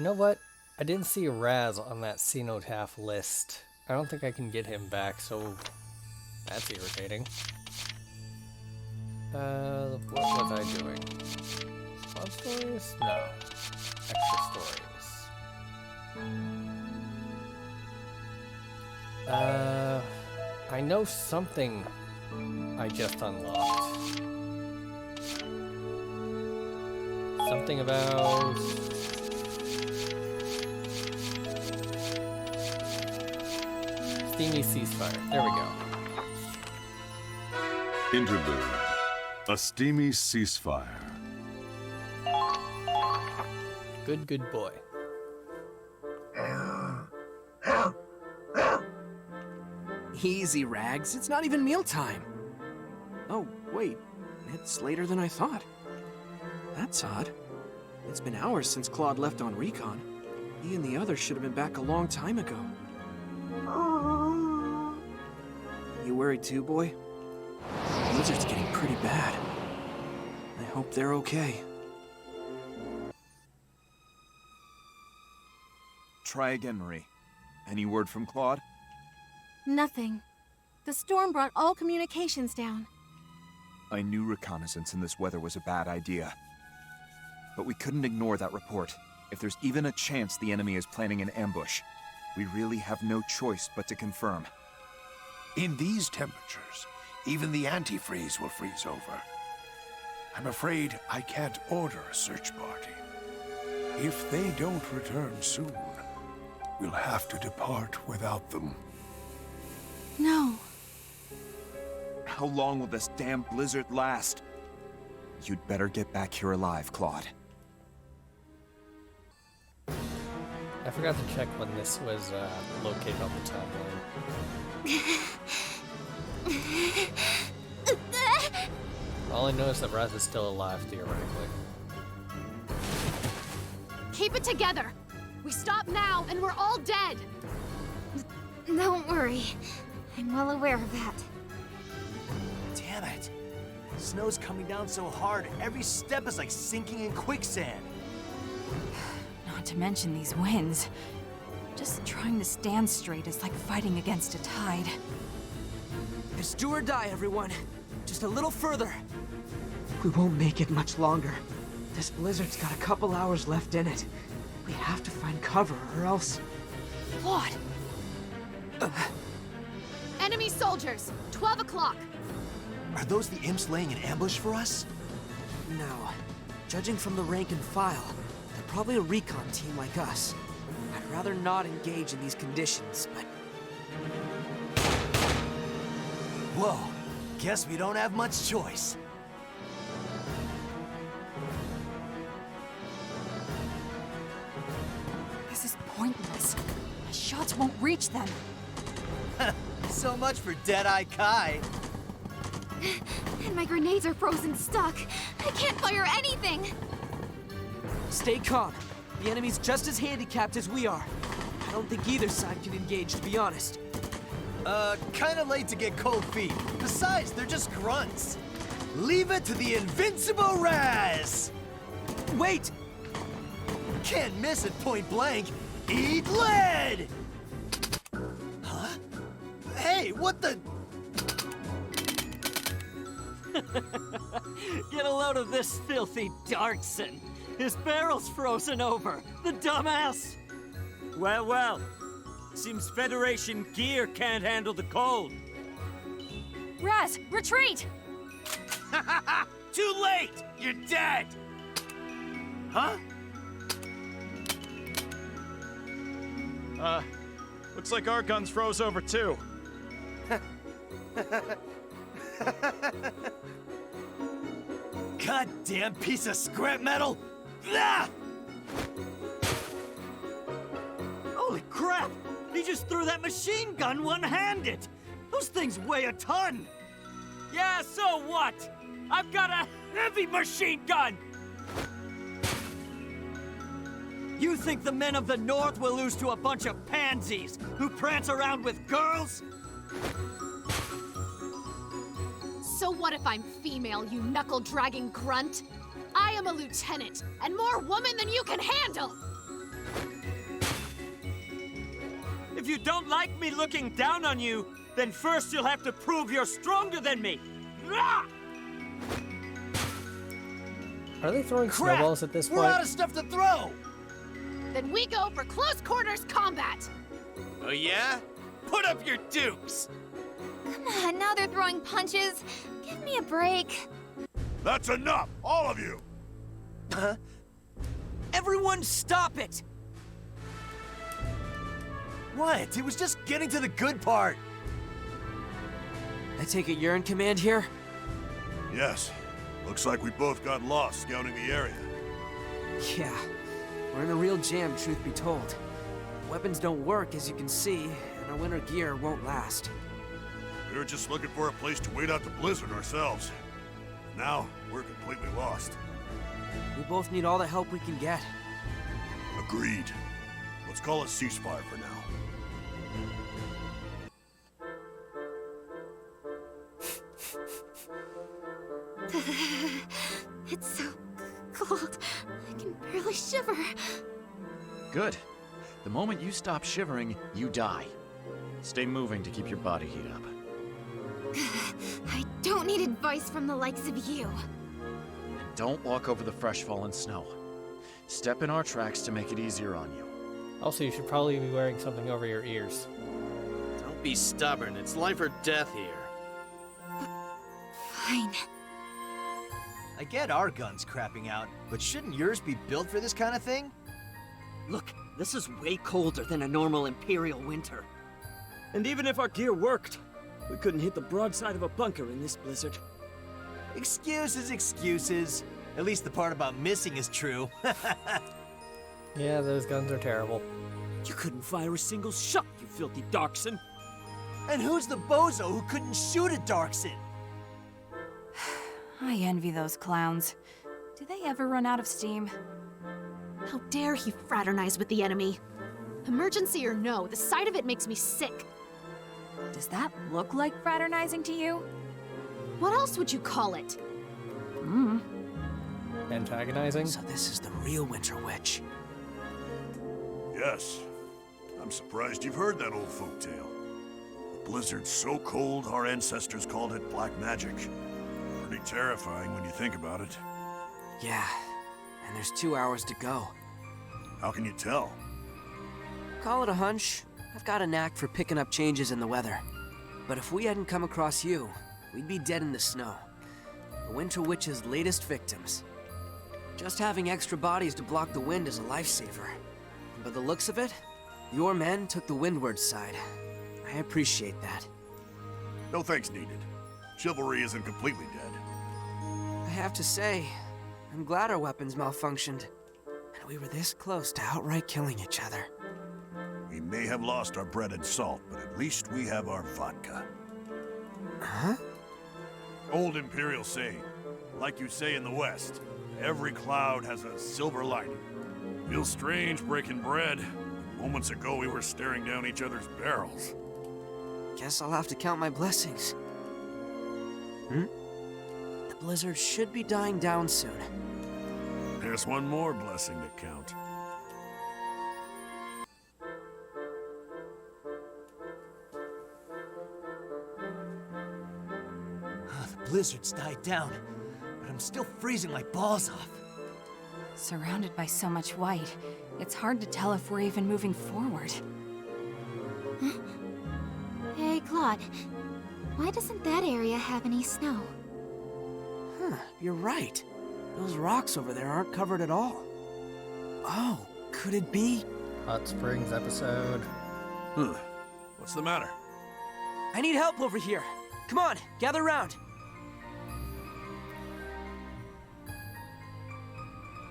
know what? I didn't see Raz on that Cenotaph list. I don't think I can get him back, so that's irritating. What was I doing? Love stories? No. Extra stories. I know something I just unlocked. Something about... Steamy ceasefire. There we go. Interlude. A steamy ceasefire. Good boy. Easy, Rags. It's not even mealtime. Oh, wait. It's later than I thought. That's odd. It's been hours since Claude left on recon. He and the others should have been back a long time ago. You worried too, boy? The blizzard's getting pretty bad. I hope they're okay. Try again, Marie. Any word from Claude? Nothing. The storm brought all communications down. I knew reconnaissance in this weather was a bad idea. But we couldn't ignore that report. If there's even a chance the enemy is planning an ambush, we really have no choice but to confirm. In these temperatures, even the antifreeze will freeze over. I'm afraid I can't order a search party. If they don't return soon, we'll have to depart without them. No. How long will this damn blizzard last? You'd better get back here alive, Claude. I forgot to check when this was located on the timeline. All I know is that Raz is still alive, theoretically. Keep it together! We stop now, and we're all dead! Don't worry. I'm well aware of that. Damn it! Snow's coming down so hard, every step is like sinking in quicksand. Not to mention these winds. Just trying to stand straight is like fighting against a tide. It's do or die, everyone. Just a little further. We won't make it much longer. This blizzard's got a couple hours left in it. We have to find cover, or else... Claude! Enemy soldiers! 12 o'clock! Are those the imps laying an ambush for us? No. Judging from the rank and file, they're probably a recon team like us. I'd rather not engage in these conditions, but... Whoa. Guess we don't have much choice. This is pointless. My shots won't reach them. So much for Deadeye Kai. And my grenades are frozen stuck. I can't fire anything! Stay calm. The enemy's just as handicapped as we are. I don't think either side can engage, to be honest. Kinda late to get cold feet. Besides, they're just grunts. Leave it to the invincible Raz! Wait! Can't miss at point blank. Eat lead! Huh? Hey, what the... Get a load of this filthy Darkson. His barrel's frozen over. The dumbass! Well, well. Seems Federation gear can't handle the cold. Raz, retreat! Too late! You're dead! Huh? Looks like our guns froze over too. Goddamn piece of scrap metal! Ah! Holy crap! He just threw that machine gun one-handed! Those things weigh a ton! Yeah, so what? I've got a heavy machine gun! You think the men of the North will lose to a bunch of pansies who prance around with girls? So what if I'm female, you knuckle-dragging grunt? I am a lieutenant, and more woman than you can handle! If you don't like me looking down on you, then first you'll have to prove you're stronger than me. Rah! Are they throwing Crap! snowballs at this We're point? out of stuff to throw! Then we go for close quarters combat. Oh yeah? Put up your dukes! Come on, now they're throwing punches. Give me a break. That's enough, all of you! Everyone stop it! What? It was just getting to the good part. I take it you're in command here? Yes. Looks like we both got lost scouting the area. Yeah. We're in a real jam, truth be told. Weapons don't work, as you can see, and our winter gear won't last. We were just looking for a place to wait out the blizzard ourselves. Now, we're completely lost. We both need all the help we can get. Agreed. Let's call a ceasefire for now. It's so cold. I can barely shiver. Good. The moment you stop shivering, you die. Stay moving to keep your body heat up. I don't need advice from the likes of you. And don't walk over the fresh fallen snow. Step in our tracks to make it easier on you. Also, you should probably be wearing something over your ears. Don't be stubborn. It's life or death here. Fine. I get our guns crapping out, but shouldn't yours be built for this kind of thing? Look, this is way colder than a normal Imperial winter. And even if our gear worked, we couldn't hit the broadside of a bunker in this blizzard. Excuses, excuses. At least the part about missing is true. Yeah, those guns are terrible. You couldn't fire a single shot, you filthy Darkson. And who's the bozo who couldn't shoot a Darkson? I envy those clowns. Do they ever run out of steam? How dare he fraternize with the enemy? Emergency or no, the sight of it makes me sick. Does that look like fraternizing to you? What else would you call it? Antagonizing? So this is the real Winter Witch. Yes. I'm surprised you've heard that old folktale. The blizzard's so cold, our ancestors called it black magic. Pretty terrifying when you think about it. Yeah, and there's 2 hours to go. How can you tell? Call it a hunch. I've got a knack for picking up changes in the weather. But if we hadn't come across you, we'd be dead in the snow. The Winter Witch's latest victims. Just having extra bodies to block the wind is a lifesaver. And by the looks of it, your men took the windward side. I appreciate that. No thanks needed. Chivalry isn't completely dead. I have to say, I'm glad our weapons malfunctioned. And we were this close to outright killing each other. We may have lost our bread and salt, but at least we have our vodka. Huh? Old Imperial saying. Like you say in the West, every cloud has a silver lining. Feels strange breaking bread. Moments ago we were staring down each other's barrels. Guess I'll have to count my blessings. The blizzard should be dying down soon. There's one more blessing to count. The blizzard's died down, but I'm still freezing my balls off. Surrounded by so much white, it's hard to tell if we're even moving forward. Hey, Claude. Why doesn't that area have any snow? Huh, you're right. Those rocks over there aren't covered at all. Oh, could it be? Hot Springs episode. What's the matter? I need help over here. Come on, gather round.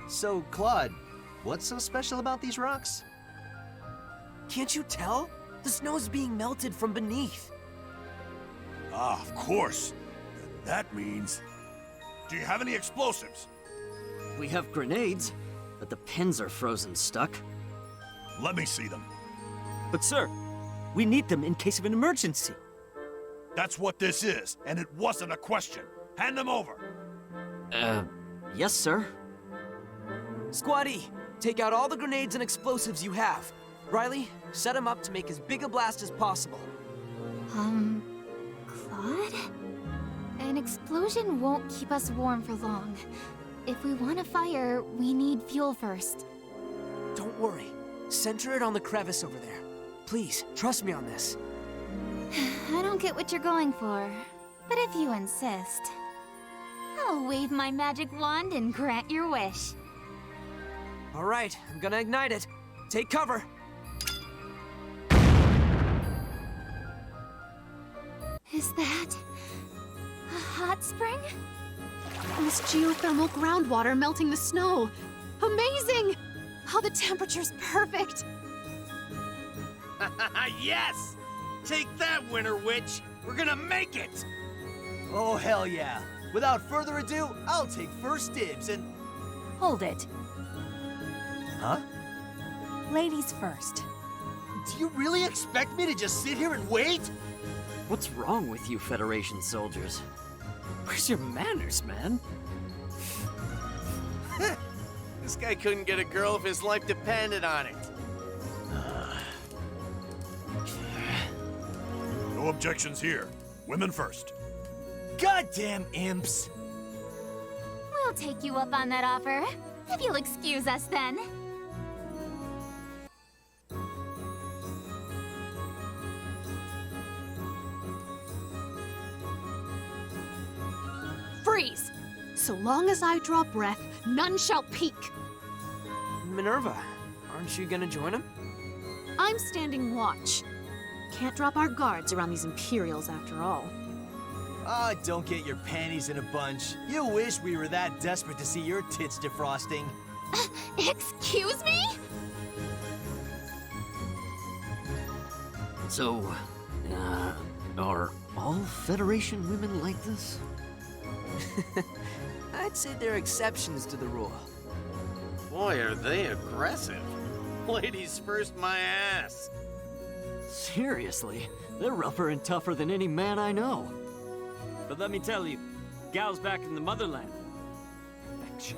So, Claude, what's so special about these rocks? Can't you tell? The snow's being melted from beneath. Ah, of course. That means... Do you have any explosives? We have grenades, but the pins are frozen stuck. Let me see them. But sir, we need them in case of an emergency. That's what this is, and it wasn't a question. Hand them over. Yes, sir. Squatty, Take out all the grenades and explosives you have. Riley, set them up to make as big a blast as possible. Claude? An explosion won't keep us warm for long. If we want a fire, we need fuel first. Don't worry. Center it on the crevice over there. Please, trust me on this. I don't get what you're going for, but if you insist, I'll wave my magic wand and grant your wish. All right, I'm gonna ignite it. Take cover. Is that a hot spring? This geothermal groundwater melting the snow. Amazing! How the temperature's perfect. Yes! Take that, Winter Witch! We're gonna make it! Oh, hell yeah. Without further ado, I'll take first dibs and... Hold it. Huh? Ladies first. Do you really expect me to just sit here and wait? What's wrong with you Federation soldiers? Where's your manners, man? This guy couldn't get a girl if his life depended on it. No objections here. Women first. Goddamn imps! We'll take you up on that offer, if you'll excuse us then. Freeze! So long as I draw breath, none shall peek. Minerva, aren't you gonna join him? I'm standing watch. Can't drop our guards around these Imperials after all. Ah, don't get your panties in a bunch. You wish we were that desperate to see your tits defrosting. Excuse me? So, are all Federation women like this? I'd say there are exceptions to the rule. Boy, are they aggressive. Ladies first, my ass. Seriously, they're rougher and tougher than any man I know. But let me tell you, gals back in the motherland, affection.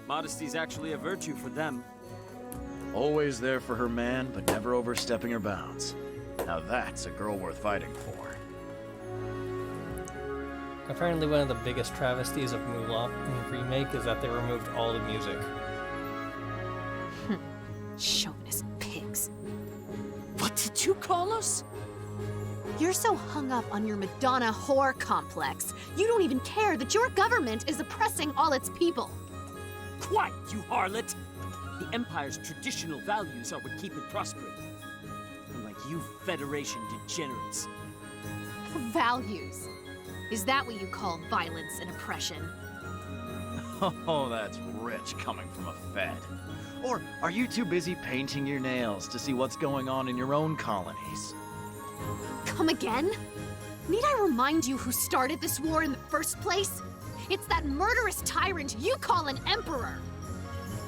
Modesty's actually a virtue for them. Always there for her man, but never overstepping her bounds. Now that's a girl worth fighting for. Apparently one of the biggest travesties of Mulan in the remake is that they removed all the music. Chauvinist pigs. What did you call us? You're so hung up on your Madonna whore complex, you don't even care that your government is oppressing all its people. Quiet, you harlot! The Empire's traditional values are what keep it prospering. Unlike you Federation degenerates. Values. Is that what you call violence and oppression? Oh, that's rich coming from a Fed. Or are you too busy painting your nails to see what's going on in your own colonies? Come again? Need I remind you who started this war in the first place? It's that murderous tyrant you call an emperor!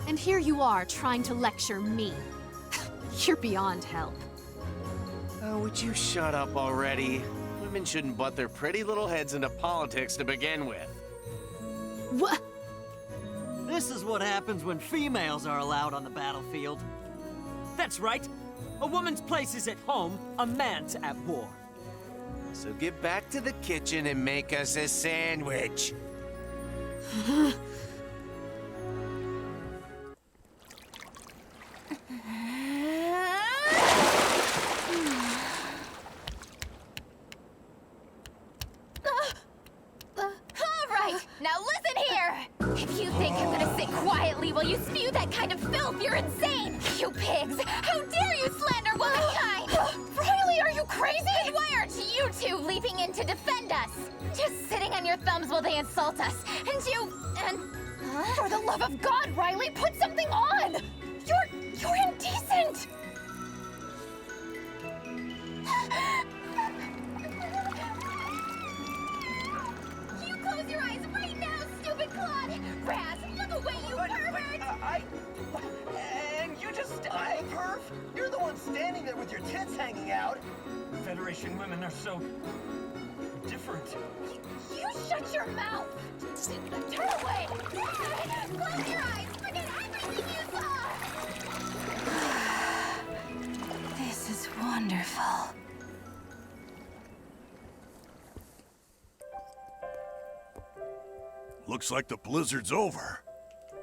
And here you are trying to lecture me. You're beyond help. Oh, would you shut up already? Women shouldn't butt their pretty little heads into politics to begin with. What? This is what happens when females are allowed on the battlefield. That's right. A woman's place is at home, a man's at war. So get back to the kitchen and make us a sandwich. Now listen here! If you think I'm gonna sit quietly while you spew that kind of filth, you're insane! You pigs! How dare you slander womankind! Riley, are you crazy? And why aren't you two leaping in to defend us? Just sitting on your thumbs while they insult us. For the love of God, Riley, put something on! You're indecent! You close your eyes right now, stupid Claude! Raz, look away, you pervert! And you just... perv? You're the one standing there with your tits hanging out. Federation women are so... different. You shut your mouth! Turn away! Close your eyes! Forget everything you saw! Looks like the blizzard's over.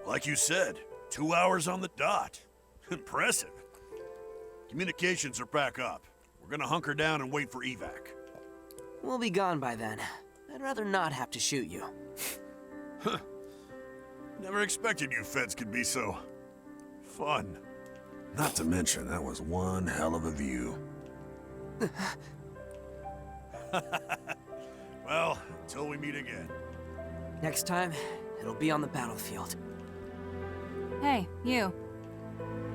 Like you said, 2 hours on the dot. Impressive. Communications are back up. We're gonna hunker down and wait for evac. We'll be gone by then. I'd rather not have to shoot you. Never expected you feds could be so fun. Not to mention, that was one hell of a view. Well, until we meet again. Next time, it'll be on the battlefield. Hey, you.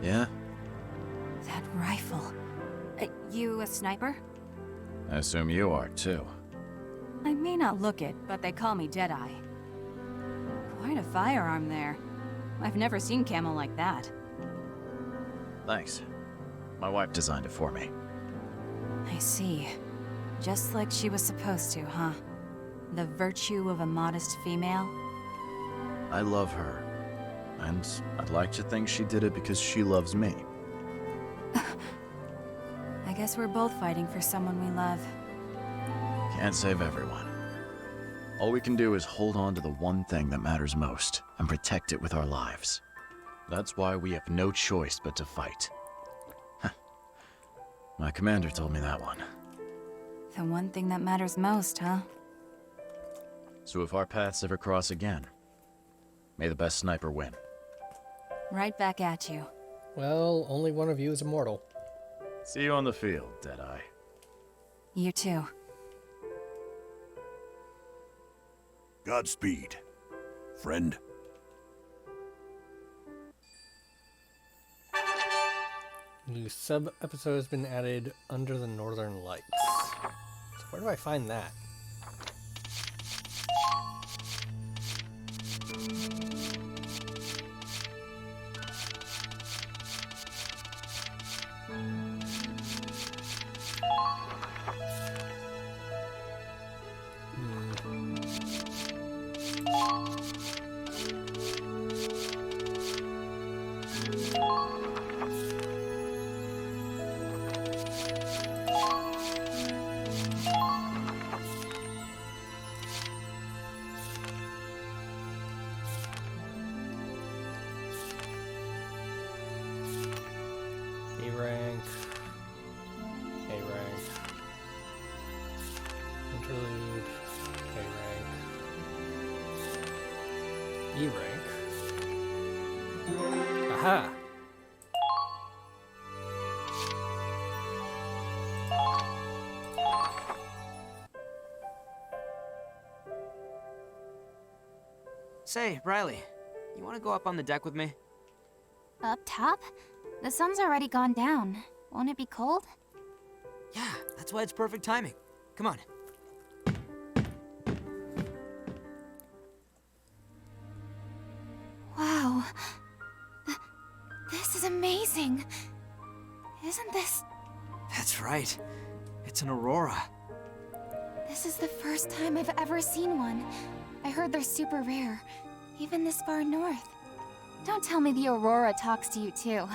Yeah? That rifle. You a sniper? I assume you are, too. I may not look it, but they call me Deadeye. Quite a firearm there. I've never seen camo like that. Thanks. My wife designed it for me. I see. Just like she was supposed to, huh? The virtue of a modest female? I love her. And I'd like to think she did it because she loves me. I guess we're both fighting for someone we love. Can't save everyone. All we can do is hold on to the one thing that matters most, and protect it with our lives. That's why we have no choice but to fight. My commander told me that one. The one thing that matters most, huh? So if our paths ever cross again, may the best sniper win. Right back at you. Well, only one of you is immortal. See you on the field, Deadeye. You too. Godspeed, friend. New sub-episode has been added, Under the Northern Lights. So where do I find that? A-rank, A-rank, interlude, A-rank, E-rank. Aha! Say, Riley, you want to go up on the deck with me? Up top? The sun's already gone down. Won't it be cold? Yeah, that's why it's perfect timing. Come on. Wow. This is amazing. Isn't this... That's right. It's an aurora. This is the first time I've ever seen one. I heard they're super rare, even this far north. Don't tell me the aurora talks to you too.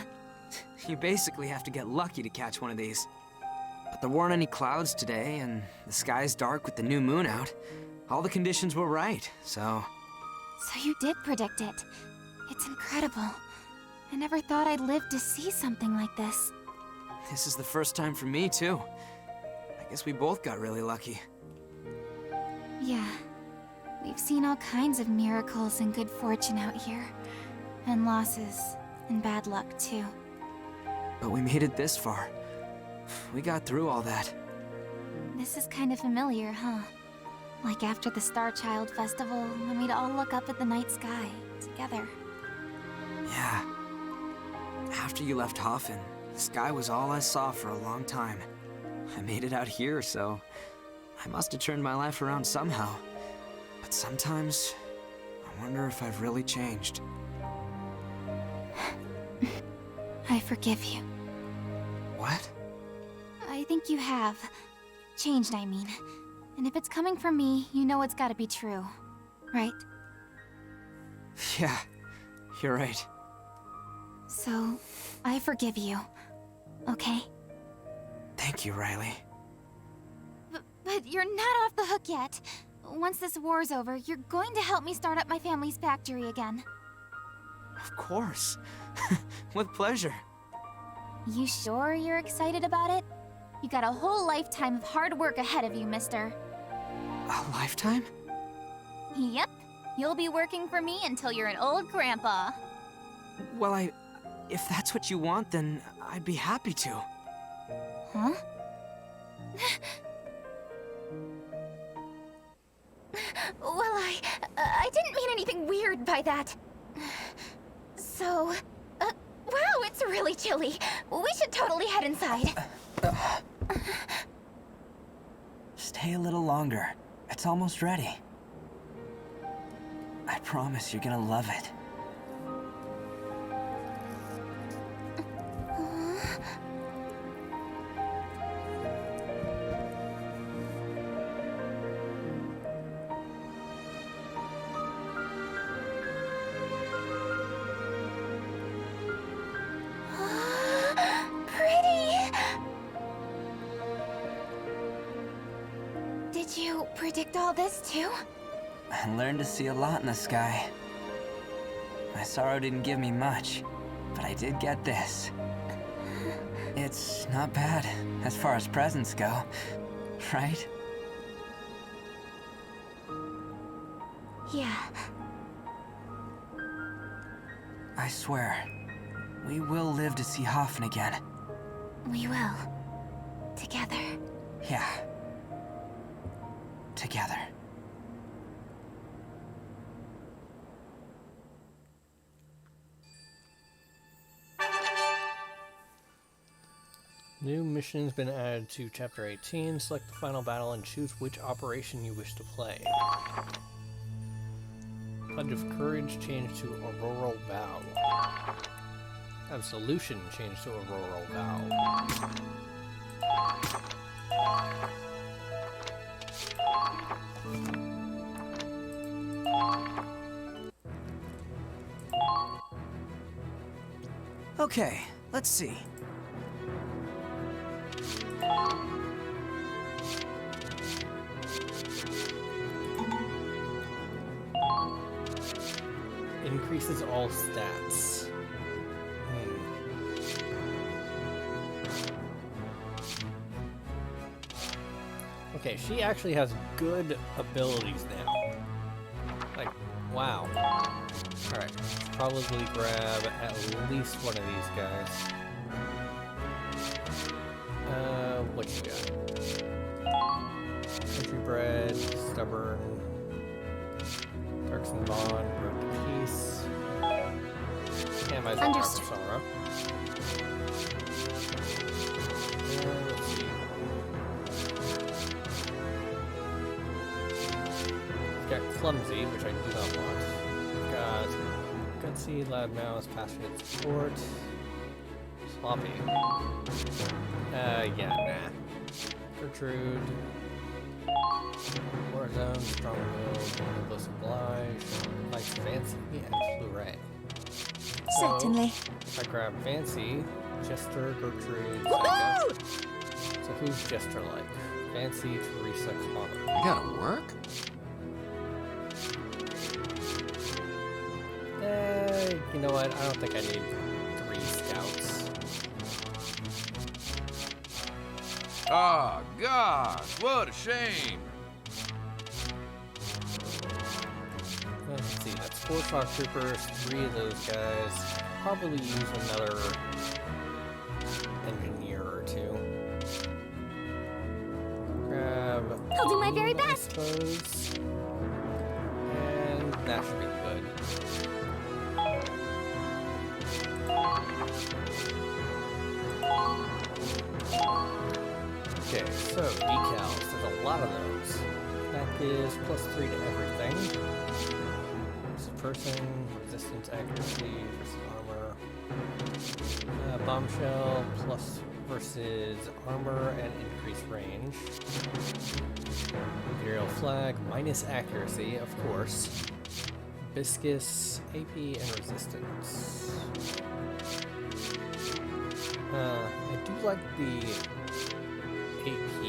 You basically have to get lucky to catch one of these. But there weren't any clouds today, and the sky's dark with the new moon out. All the conditions were right, so... So you did predict it. It's incredible. I never thought I'd live to see something like this. This is the first time for me, too. I guess we both got really lucky. Yeah. We've seen all kinds of miracles and good fortune out here. And losses, and bad luck, too. But we made it this far. We got through all that. This is kind of familiar, huh? Like after the Star Child Festival, when we'd all look up at the night sky, together. Yeah. After you left Hoffen, the sky was all I saw for a long time. I made it out here, so... I must have turned my life around somehow. But sometimes, I wonder if I've really changed. I forgive you. What? I think you have. Changed, I mean. And if it's coming from me, you know it's gotta be true. Right? Yeah, you're right. So, I forgive you. Okay? Thank you, Riley. But you're not off the hook yet. once this war's over, you're going to help me start up my family's factory again. Of course. With pleasure. You sure you're excited about it? You got a whole lifetime of hard work ahead of you, mister. A lifetime? Yep. You'll be working for me until you're an old grandpa. Well, if that's what you want, then I'd be happy to. Huh? Well, I didn't mean anything weird by that. So, wow, it's really chilly. We should totally head inside. Stay a little longer. It's almost ready. I promise you're gonna love it. Did you predict all this too? I learned to see a lot in the sky. My sorrow didn't give me much, but I did get this. It's not bad as far as presents go, right? Yeah. I swear, we will live to see Hoffen again. We will. Together. Yeah. Together. New mission's been added to Chapter 18. Select the final battle and choose which operation you wish to play. Pledge of Courage changed to Auroral Vow. Absolution changed to Auroral Vow. Okay, let's see. Increases all stats. Okay, she actually has good abilities now. Like, wow. Alright, probably grab at least one of these guys. What you got? Country Bred, Stubborn, Darkson Bond, Road to Peace. Yeah, might as well grab Sora. Let's see. Got Clumsy, which I do not want. Got Gutsy, Loudmouth, Passionate Support, Sloppy. Yeah, nah. Gertrude, Warzone, Strong Will, Noblesse Oblige, like Fancy, and Blu-ray. Certainly. If I grab Fancy, Jester, Gertrude, Zyka. So who's Jester like? Fancy, Teresa, Connor. You gotta work? You know what? I don't think I need 3 scouts. Oh, God, what a shame. Let's see, that's 4 shock troopers, 3 of those guys. Probably use another engineer or 2. Grab. I'll do my very best. Suppose. And that should be good. Okay, so decals, there's a lot of those. That is +3 to everything. Person, resistance, accuracy versus armor. Bombshell plus versus armor and increased range. Imperial flag minus accuracy, of course. Viscous, AP, and resistance. I do like the AP.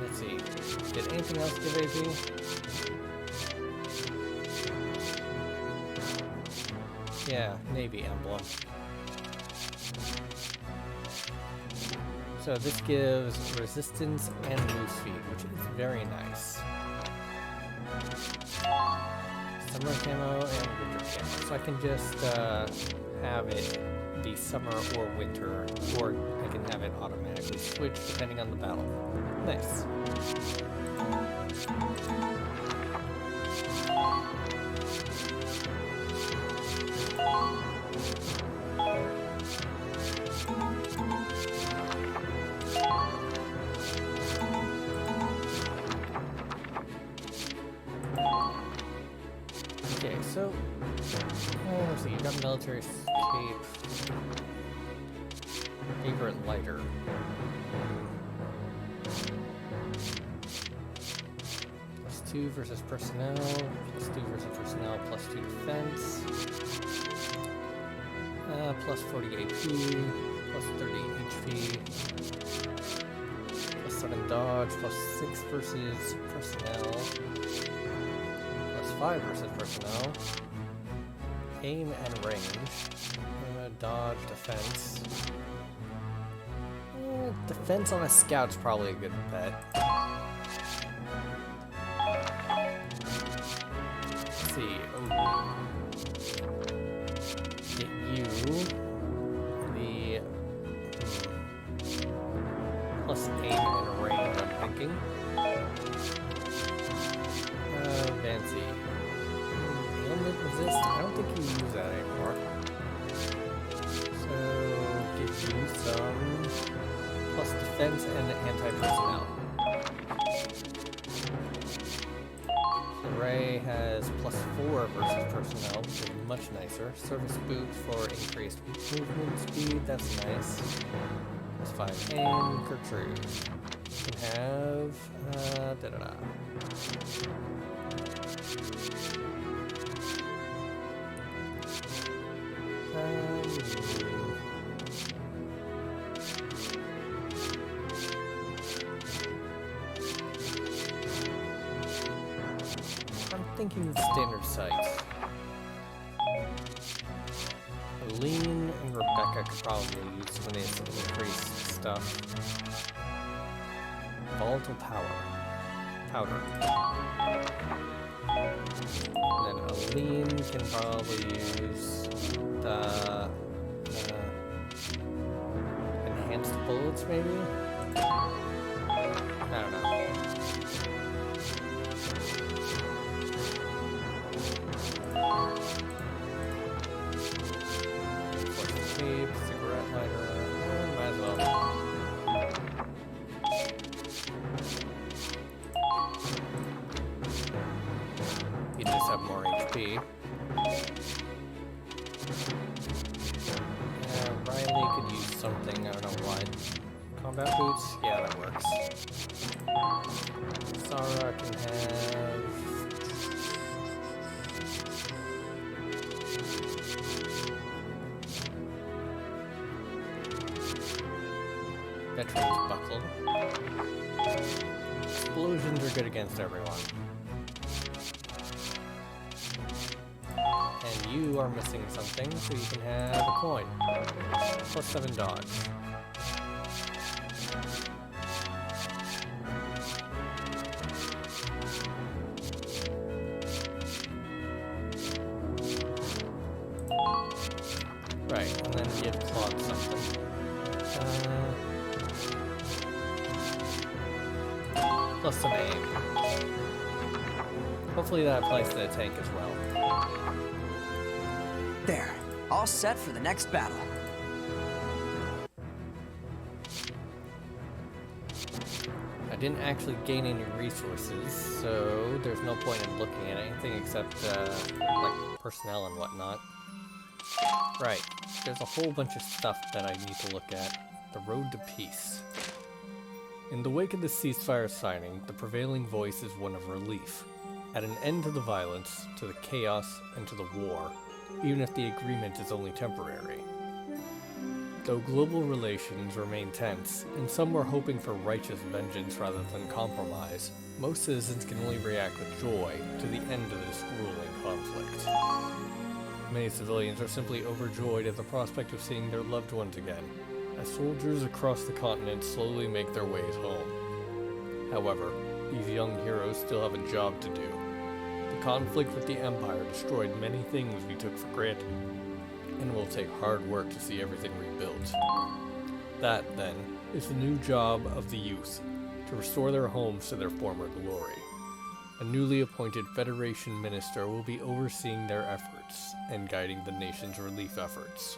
Let's see. Did anything else give AP? Yeah, Navy emblem. So this gives resistance and move speed, which is very nice. Summer camo and winter camo. So I can just have it be summer or winter, or I can have it automatically switch depending on the battle. Nice. Okay, so let's see, you got military escape. Favorite lighter. +2 versus personnel, +2 versus personnel, +2 defense. +40 AP, +30 HP, +7 dodge, +6 versus personnel, +5 versus personnel, aim and range, dodge, defense. Defense on a scout's probably a good bet. Let's see. Oh. Get you the plus aim and range, I'm thinking. Fancy. Ailment resist? I don't think you use that anymore. So, give you some plus defense and anti-personnel. Ray has +4 versus personnel, which is much nicer. Service boots for increased movement speed, that's nice. +5 aim, Gertrude. You can have, I'm thinking standard sight. Lean and Rebecca could probably use some of this increased stuff. Volatile powder. And then Aline can probably use the enhanced bullets, maybe? I don't know. Cigarette lighter, might as well. You just have more HP. Riley could use something, I don't know what. Combat boots? Yeah, that works. Sarah can have... Veterans buckle. Explosions are good against everyone. And you are missing something, so you can have a coin. +7 dodge. Right, and then give Claude something. Plus some aim. Hopefully that applies to the tank as well. There, all set for the next battle. I didn't actually gain any resources, so there's no point in looking at anything except like personnel and whatnot. Right, there's a whole bunch of stuff that I need to look at. The road to peace. In the wake of the ceasefire signing, the prevailing voice is one of relief. At an end to the violence, to the chaos, and to the war, even if the agreement is only temporary. Though global relations remain tense, and some were hoping for righteous vengeance rather than compromise, most citizens can only react with joy to the end of this grueling conflict. Many civilians are simply overjoyed at the prospect of seeing their loved ones again, as soldiers across the continent slowly make their ways home. However, these young heroes still have a job to do. The conflict with the Empire destroyed many things we took for granted, and it will take hard work to see everything rebuilt. That, then, is the new job of the youth, to restore their homes to their former glory. A newly appointed Federation minister will be overseeing their efforts and guiding the nation's relief efforts.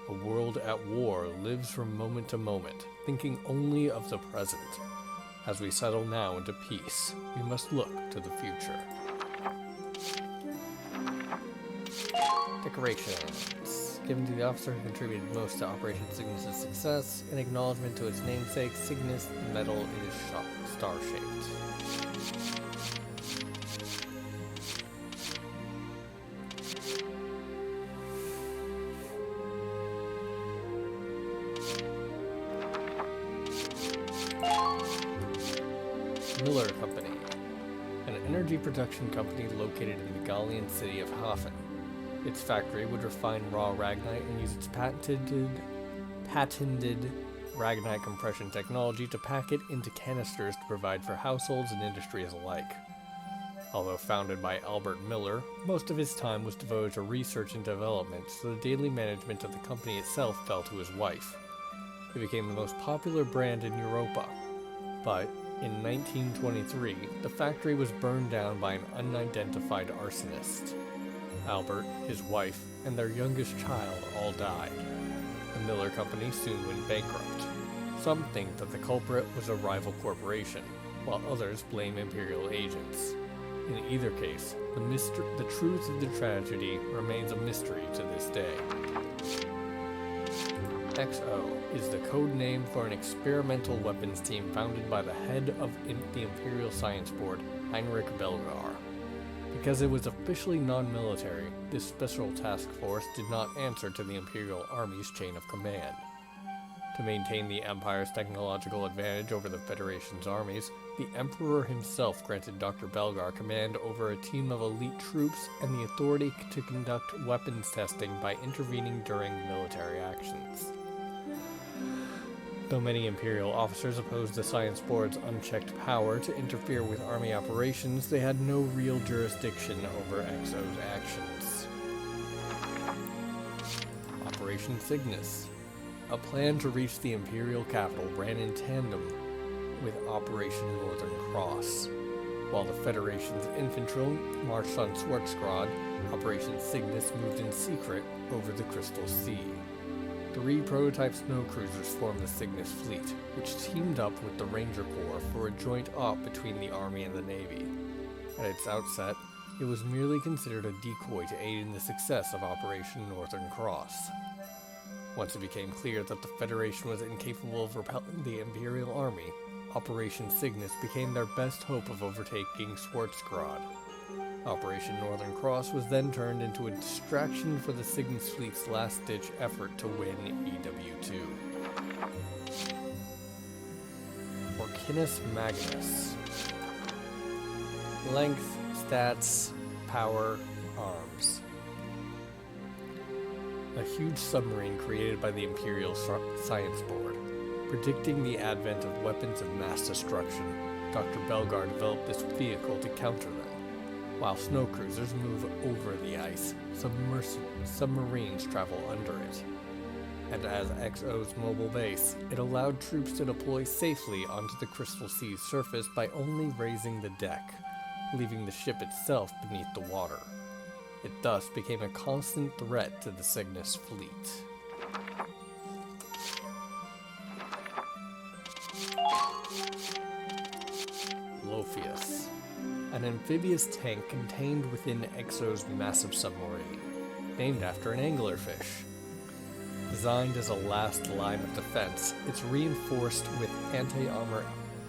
A world at war lives from moment to moment, thinking only of the present. As we settle now into peace, we must look to the future. Decorations. Given to the officer who contributed most to Operation Cygnus' success, in acknowledgement to its namesake, Cygnus, the medal is star-shaped. Miller Company, an energy production company located in the Gallian city of Hafen. Its factory would refine raw ragnite and use its patented ragnite compression technology to pack it into canisters to provide for households and industries alike. Although founded by Albert Miller, most of his time was devoted to research and development, so the daily management of the company itself fell to his wife. It became the most popular brand in Europa, but in 1923, the factory was burned down by an unidentified arsonist. Albert, his wife, and their youngest child all died. The Miller Company soon went bankrupt. Some think that the culprit was a rival corporation, while others blame Imperial agents. In either case, the truth of the tragedy remains a mystery to this day. XO is the code name for an experimental weapons team founded by the head of the Imperial Science Board, Heinrich Belgar. Because it was officially non-military, this special task force did not answer to the Imperial Army's chain of command. To maintain the Empire's technological advantage over the Federation's armies, the Emperor himself granted Dr. Belgar command over a team of elite troops and the authority to conduct weapons testing by intervening during military actions. Though many Imperial officers opposed the Science Board's unchecked power to interfere with army operations, they had no real jurisdiction over XO's actions. Operation Cygnus. A plan to reach the Imperial capital ran in tandem with Operation Northern Cross. While the Federation's infantry marched on Schwarzgrad, Operation Cygnus moved in secret over the Crystal Sea. 3 prototype snow cruisers formed the Cygnus fleet, which teamed up with the Ranger Corps for a joint op between the Army and the Navy. At its outset, it was merely considered a decoy to aid in the success of Operation Northern Cross. Once it became clear that the Federation was incapable of repelling the Imperial Army, Operation Cygnus became their best hope of overtaking Schwarzgrad. Operation Northern Cross was then turned into a distraction for the Cygnus fleet's last-ditch effort to win EW2. Orcinus Magnus. Length, stats, power, arms. A huge submarine created by the Imperial Science Board. Predicting the advent of weapons of mass destruction, Dr. Belgar developed this vehicle to counter them. While snow cruisers move over the ice, submarines travel under it. And as XO's mobile base, it allowed troops to deploy safely onto the Crystal Sea's surface by only raising the deck, leaving the ship itself beneath the water. It thus became a constant threat to the Cygnus fleet. Lophius. An amphibious tank contained within XO's massive submarine, named after an anglerfish. Designed as a last line of defense, it's reinforced with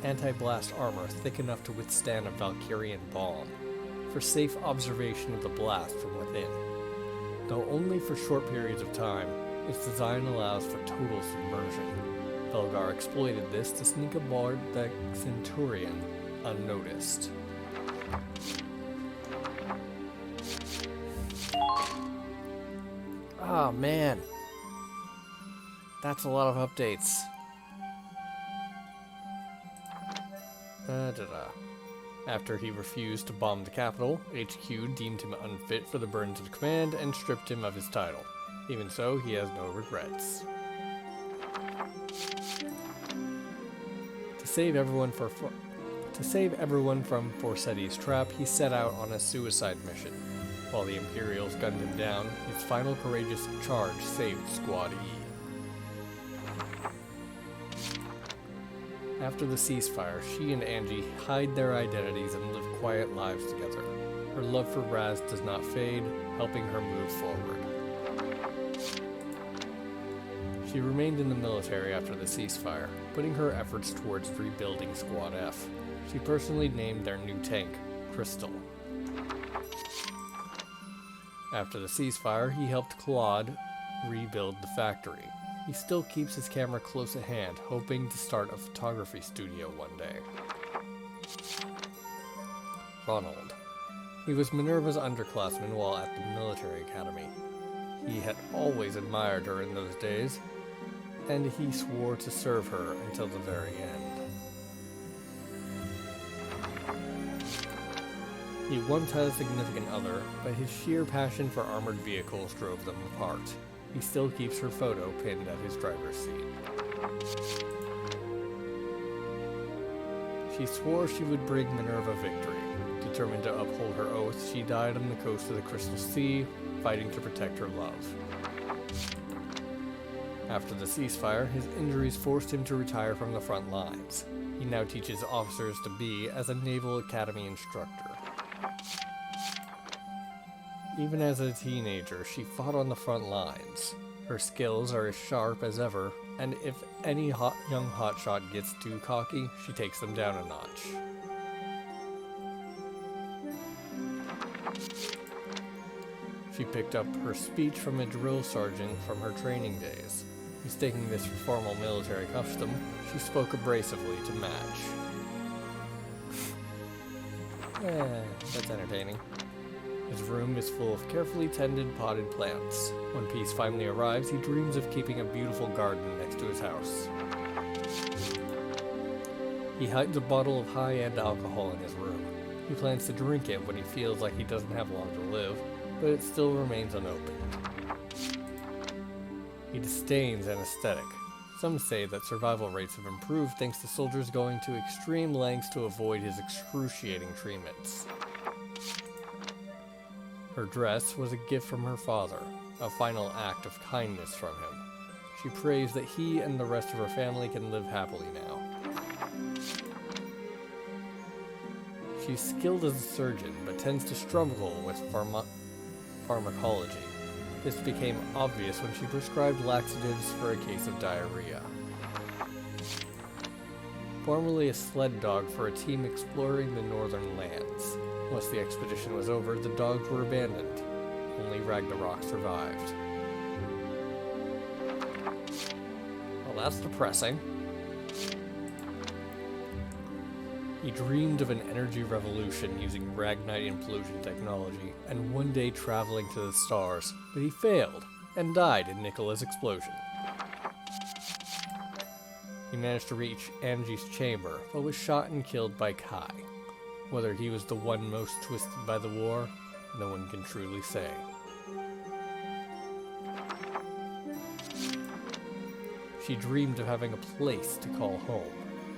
anti-blast armor thick enough to withstand a Valkyrian bomb, for safe observation of the blast from within. Though only for short periods of time, Its design allows for total submersion. Belgar exploited this to sneak aboard the Centurion unnoticed. Oh man, that's a lot of updates. After he refused to bomb the capital, HQ deemed him unfit for the burdens of command and stripped him of his title. Even so, he has no regrets. To save everyone from Forseti's trap, he set out on a suicide mission. While the Imperials gunned him down, his final courageous charge saved Squad E. After the ceasefire, she and Angie hide their identities and live quiet lives together. Her love for Raz does not fade, helping her move forward. She remained in the military after the ceasefire, putting her efforts towards rebuilding Squad F. She personally named their new tank, Crystal. After the ceasefire, he helped Claude rebuild the factory. He still keeps his camera close at hand, hoping to start a photography studio one day. Ronald. He was Minerva's underclassman while at the military academy. He had always admired her in those days, and he swore to serve her until the very end. He once had a significant other, but his sheer passion for armored vehicles drove them apart. He still keeps her photo pinned at his driver's seat. She swore she would bring Minerva victory. Determined to uphold her oath, she died on the coast of the Crystal Sea, fighting to protect her love. After the ceasefire, his injuries forced him to retire from the front lines. He now teaches officers to be as a Naval Academy instructor. Even as a teenager, she fought on the front lines. Her skills are as sharp as ever, and if any young hotshot gets too cocky, she takes them down a notch. She picked up her speech from a drill sergeant from her training days. Mistaking this for formal military custom, she spoke abrasively to match. That's entertaining. His room is full of carefully tended potted plants. When peace finally arrives, he dreams of keeping a beautiful garden next to his house. He hides a bottle of high-end alcohol in his room. He plans to drink it when he feels like he doesn't have long to live, but it still remains unopened. He disdains anesthetic. Some say that survival rates have improved thanks to soldiers going to extreme lengths to avoid his excruciating treatments. Her dress was a gift from her father, a final act of kindness from him. She prays that he and the rest of her family can live happily now. She's skilled as a surgeon, but tends to struggle with pharmacology. This became obvious when she prescribed laxatives for a case of diarrhea. Formerly a sled dog for a team exploring the northern lands. Once the expedition was over, the dogs were abandoned. Only Ragnarok survived. Well, that's depressing. He dreamed of an energy revolution using Ragnite implosion technology, and one day traveling to the stars, but he failed, and died in Nicola's explosion. He managed to reach Angie's chamber, but was shot and killed by Kai. Whether he was the one most twisted by the war, no one can truly say. She dreamed of having a place to call home.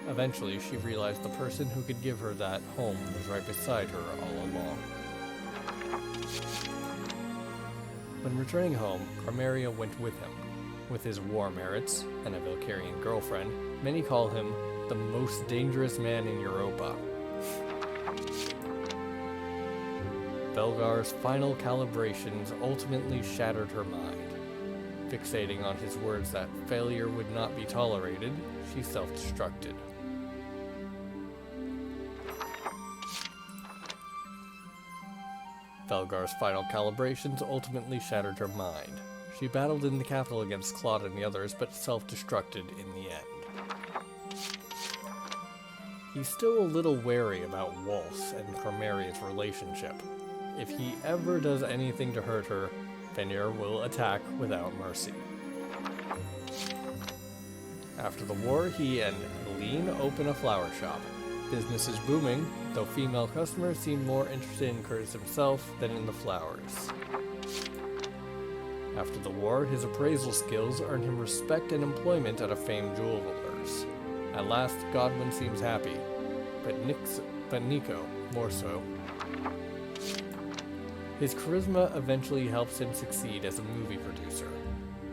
Eventually, she realized the person who could give her that home was right beside her all along. When returning home, Carmeria went with him. With his war merits and a Valkyrian girlfriend, many call him the most dangerous man in Europa. Belgar's final calibrations ultimately shattered her mind. Fixating on his words that failure would not be tolerated, she self-destructed. Belgar's final calibrations ultimately shattered her mind. She battled in the capital against Claude and the others, but self-destructed in the end. He's still a little wary about Waltz and Crimeria's relationship. If he ever does anything to hurt her, Fenrir will attack without mercy. After the war, he and Aline open a flower shop. Business is booming, though female customers seem more interested in Curtis himself than in the flowers. After the war, his appraisal skills earned him respect and employment at a famed jewelers. At last, Godwin seems happy, but Nico more so. His charisma eventually helps him succeed as a movie producer.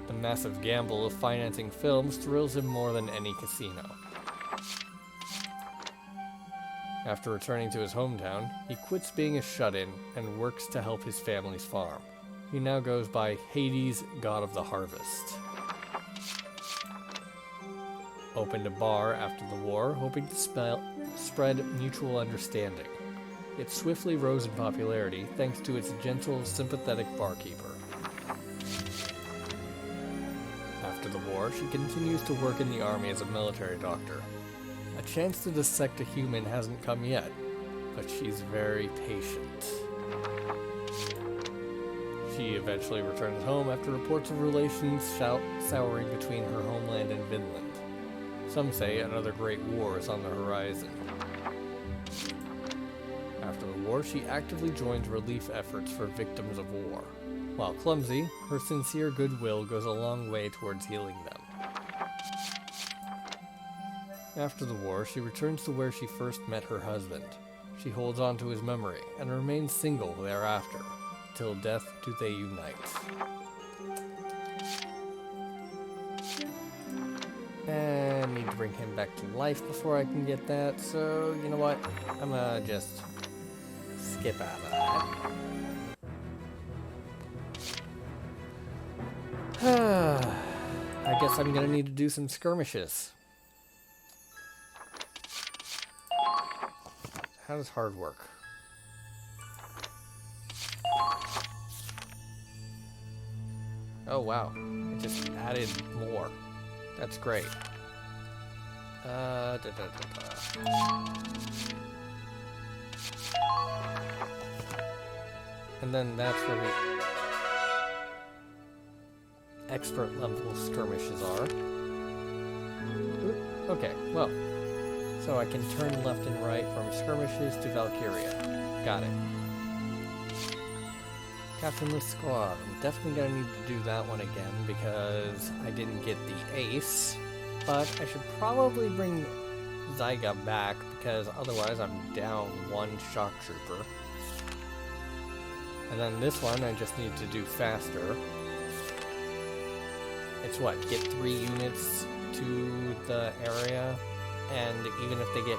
The massive gamble of financing films thrills him more than any casino. After returning to his hometown, he quits being a shut-in and works to help his family's farm. He now goes by Hades, God of the Harvest. Opened a bar after the war, hoping to spread mutual understanding. It swiftly rose in popularity thanks to its gentle, sympathetic barkeeper. After the war, she continues to work in the army as a military doctor. A chance to dissect a human hasn't come yet, but she's very patient. She eventually returns home after reports of relations souring between her homeland and Vinland. Some say another great war is on the horizon. After the war, she actively joins relief efforts for victims of war. While clumsy, her sincere goodwill goes a long way towards healing them. After the war, she returns to where she first met her husband. She holds on to his memory and remains single thereafter. Till death do they unite. And I need to bring him back to life before I can get that, so you know what? I'm gonna just skip out of that. I guess I'm gonna need to do some skirmishes. How does hard work? Oh wow, it just added more. That's great. And then that's where the expert level skirmishes are. Oop, okay, well. So I can turn left and right from skirmishes to Valkyria. Got it. Captain the squad. I'm definitely gonna need to do that one again because I didn't get the ace. But I should probably bring Zyga back because otherwise I'm down one shock trooper. And then this one I just need to do faster. It's what? Get 3 units to the area, and even if they get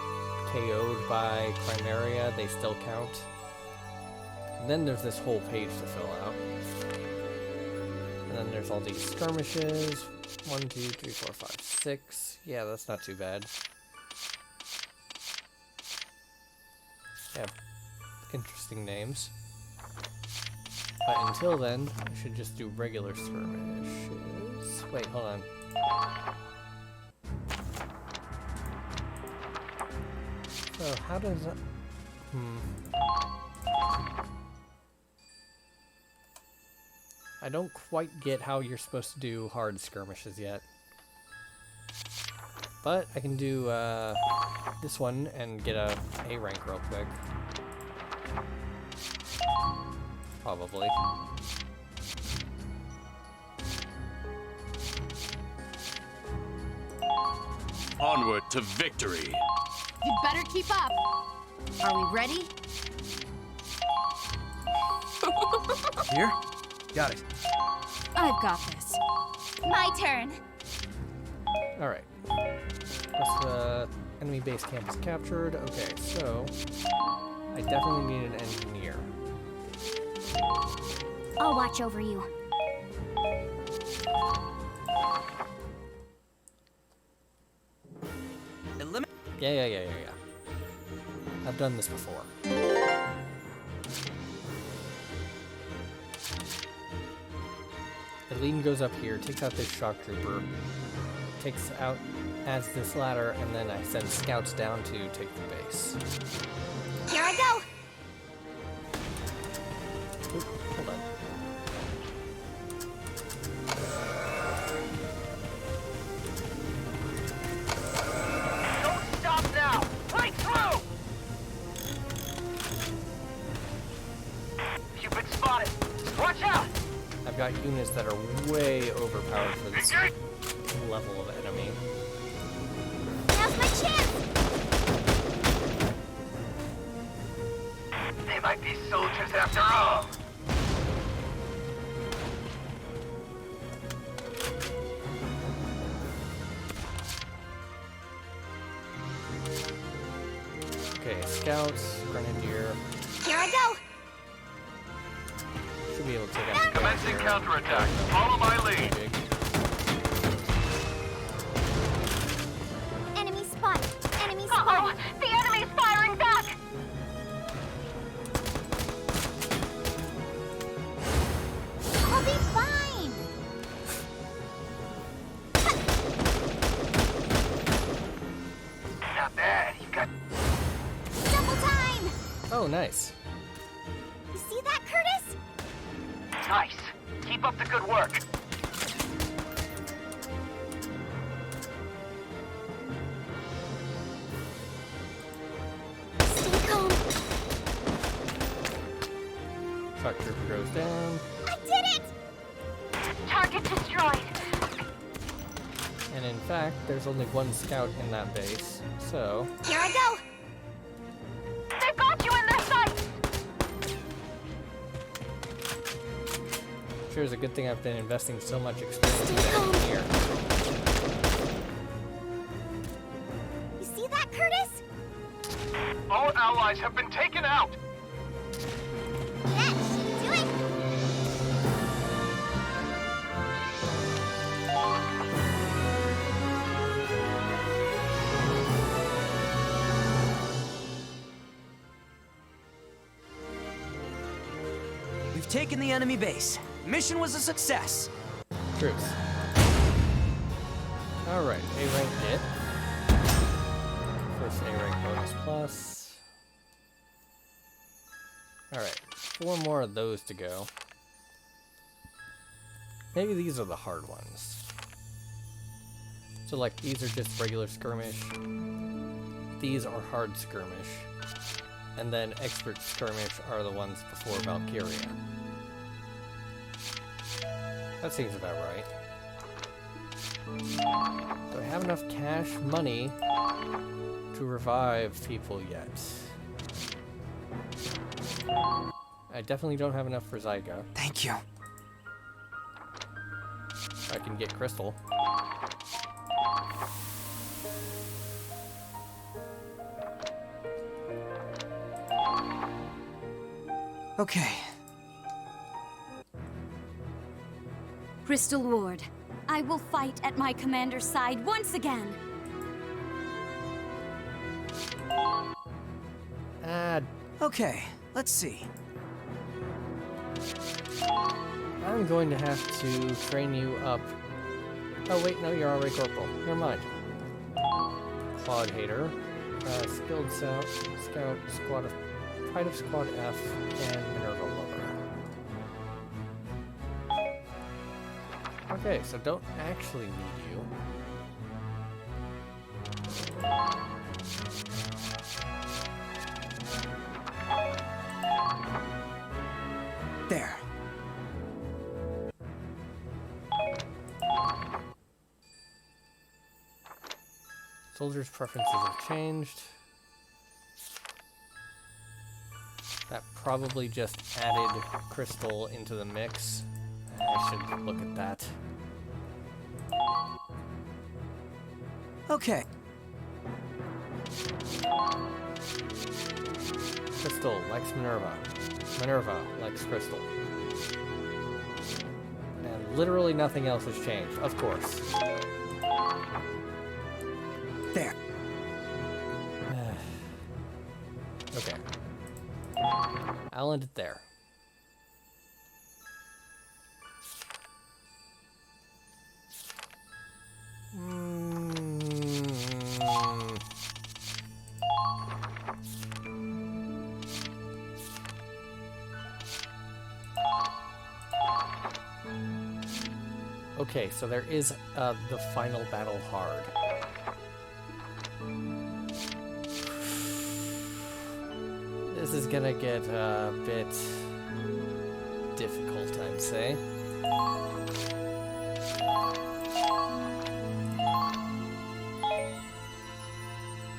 KO'd by Crimmeria, they still count. And then there's this whole page to fill out. And then there's all these skirmishes. 1, 2, 3, 4, 5, 6. Yeah, that's not too bad. Yeah, interesting names. But until then, I should just do regular skirmishes. Wait, hold on. So how does that... I don't quite get how you're supposed to do hard skirmishes yet. But I can do this one and get a A rank real quick. Probably. Onward to victory! You'd better keep up. Are we ready? Here? Got it. I've got this. My turn. Alright. Enemy base camp is captured. Okay, so I definitely need an engineer. I'll watch over you. Yeah. I've done this before. It Eileen goes up here, takes out this shock trooper, adds this ladder, and then I send scouts down to take the base. Here I go! Oop, hold on. Don't stop now! Break through! You've been spotted. Watch out! I've got units that are way overpowered for this level of enemy. Now's my chance! They might be soldiers after all. Okay, scouts, grenadier. Here I go! Should be able to take out. Commencing counterattack. Follow my lead. Big. Enemy spotted! Enemy spotted! The enemy's firing back! I'll be fine! Not bad. You got Double time! Oh, nice. You see that, Curtis? nice. Keep up the good work. Stay calm. Shock trooper goes down. I did it! Target destroyed. And in fact, there's only one scout in that base. So, Here I go! They've got you in their sights! sure is a good thing I've been investing so much experience in the engineer. You see that, Curtis? All allies have been taken out. That should do it! We've taken the enemy base. Mission was a success. Truth. Alright, A rank hit. First A rank bonus plus. Alright, 4 more of those to go. Maybe these are the hard ones. So like, these are just regular skirmish. These are hard skirmish. And then expert skirmish are the ones before Valkyria. That seems about right. Do I have enough cash money to revive people yet? I definitely don't have enough for Zyga. Thank you. I can get Crystal. Okay. Crystal Ward, I will fight at my commander's side once again. Okay, let's see. I'm going to have to train you up. Oh wait, no, you're already corporal. Never mind. Claude Hater, skilled scout, squad of Pride of Squad F, and Minerva Lover. Okay, so don't actually need you. There. Soldiers' preferences have changed. That probably just added Crystal into the mix. I should look at that. Okay. Crystal likes Minerva. Minerva likes Crystal. And literally nothing else has changed, of course. There. Okay. I'll end it there. Okay, so there is the final battle hard. This is gonna get a bit difficult, I'd say.